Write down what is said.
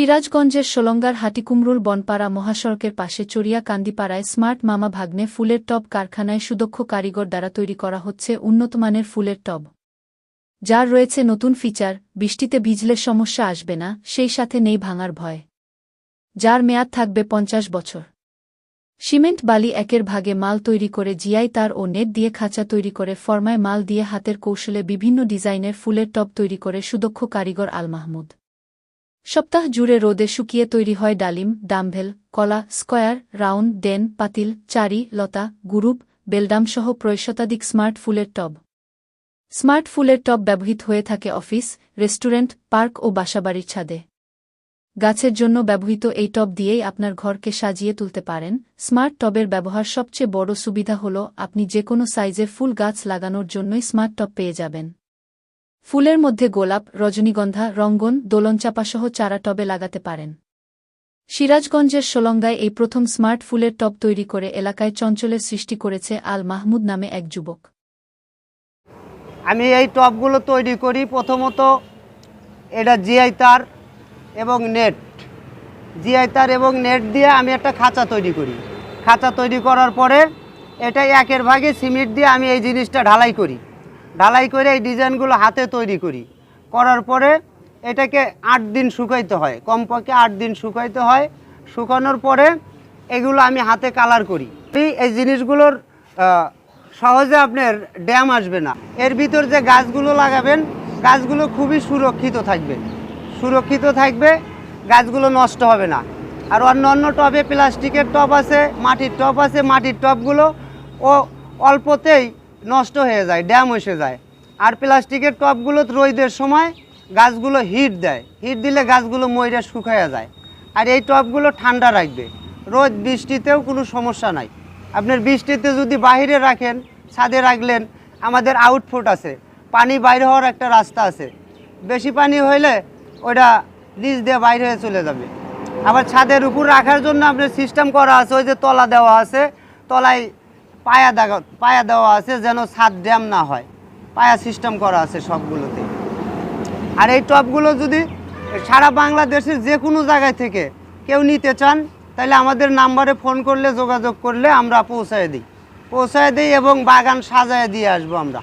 সিরাজগঞ্জের সোলঙ্গার হাটিকুমরুল বনপাড়া মহাসড়কের পাশে চরিয়া কান্দিপাড়ায় স্মার্ট মামা ভাগ্নে ফুলের টব কারখানায় সুদক্ষ কারিগর দ্বারা তৈরি করা হচ্ছে উন্নতমানের ফুলের টব, যার রয়েছে নতুন ফিচার, বৃষ্টিতে ভিজলে সমস্যা আসবে না, সেই সাথে নেই ভাঙার ভয়, যার মেয়াদ থাকবে 50 বছর। সিমেন্ট বালি একের ভাগে মাল তৈরি করে জিআই তার ও নেট দিয়ে খাঁচা তৈরি করে ফরমায় মাল দিয়ে হাতের কৌশলে বিভিন্ন ডিজাইনের ফুলের টব তৈরি করে সুদক্ষ কারিগর আল মাহমুদ। সপ্তাহ জুড়ে রোদে শুকিয়ে তৈরি হয় ডালিম, ডাম্বেল, কলা, স্কয়ার, রাউন্ড, ডেন, পাতিল, চারি, লতা, গুরুপ, বেলডামসহ প্রায় শতাধিক স্মার্ট ফুলের টব। স্মার্ট ফুলের টব ব্যবহৃত হয়ে থাকে অফিস, রেস্টুরেন্ট, পার্ক ও বাসাবাড়ির ছাদে। গাছের জন্য ব্যবহৃত এই টব দিয়েই আপনার ঘরকে সাজিয়ে তুলতে পারেন। স্মার্ট টবের ব্যবহার সবচেয়ে বড় সুবিধা হল আপনি যে কোনো সাইজের ফুল গাছ লাগানোর জন্যই স্মার্ট টব পেয়ে যাবেন। ফুলের মধ্যে গোলাপ, রজনীগন্ধা, রঙ্গন, দোলনচাঁপাসহ চারা টবে লাগাতে পারেন। সিরাজগঞ্জের সোলঙ্গায় এই প্রথম স্মার্ট ফুলের টব তৈরি করে এলাকায় চঞ্চলের সৃষ্টি করেছে আল মাহমুদ নামে এক যুবক। আমি এই টবগুলো তৈরি করি প্রথমত এটা জিআই তার এবং নেট, জিআই তার এবং নেট দিয়ে আমি একটা খাঁচা তৈরি করি। খাঁচা তৈরি করার পরে এটা একের ভাগে সিমেন্ট দিয়ে আমি এই জিনিসটা ঢালাই করি। ঢালাই করে এই ডিজাইনগুলো হাতে তৈরি করি। করার পরে এটাকে 8 দিন শুকাইতে হয়, কমপক্ষে 8 দিন শুকাইতে হয়। শুকানোর পরে এগুলো আমি হাতে কালার করি। এই জিনিসগুলোর সহজে আপনার ড্যাম আসবে না। এর ভিতর যে গাছগুলো লাগাবেন, গাছগুলো খুবই সুরক্ষিত থাকবে, গাছগুলো নষ্ট হবে না। আর অন্য টবে প্লাস্টিকের টব আছে, মাটির টব আছে, মাটির টবগুলো অল্পতেই নষ্ট হয়ে যায়, ড্যাম এসে যায়। আর প্লাস্টিকের টবগুলো রোদের সময় গাছগুলো হিট দেয়, হিট দিলে গাছগুলো মইরা শুকায়া যায়। আর এই টবগুলো ঠান্ডা রাখবে, রোদ বৃষ্টিতেও কোনো সমস্যা নাই। আপনার বৃষ্টিতে যদি বাইরে রাখেন, ছাদে রাখলেন, আমাদের আউটফুট আছে, পানি বাইরে হওয়ার একটা রাস্তা আছে। বেশি পানি হইলে ওইটা নিচ দিয়ে বাইরে হয়ে চলে যাবে। আবার ছাদের উপর রাখার জন্য আপনার সিস্টেম করা আছে, ওই যে তলা দেওয়া আছে, তলায় পায়া দেওয়া আছে যেন ছাদ ড্যাম না হয়, পায়া সিস্টেম করা আছে সবগুলোতে। আর এই টবগুলো যদি সারা বাংলাদেশের যে কোনো জায়গায় থেকে কেউ নিতে চান, তাহলে আমাদের নাম্বারে ফোন করলে, যোগাযোগ করলে আমরা পৌঁছায় দিই এবং বাগান সাজায় দিয়ে আসবো আমরা।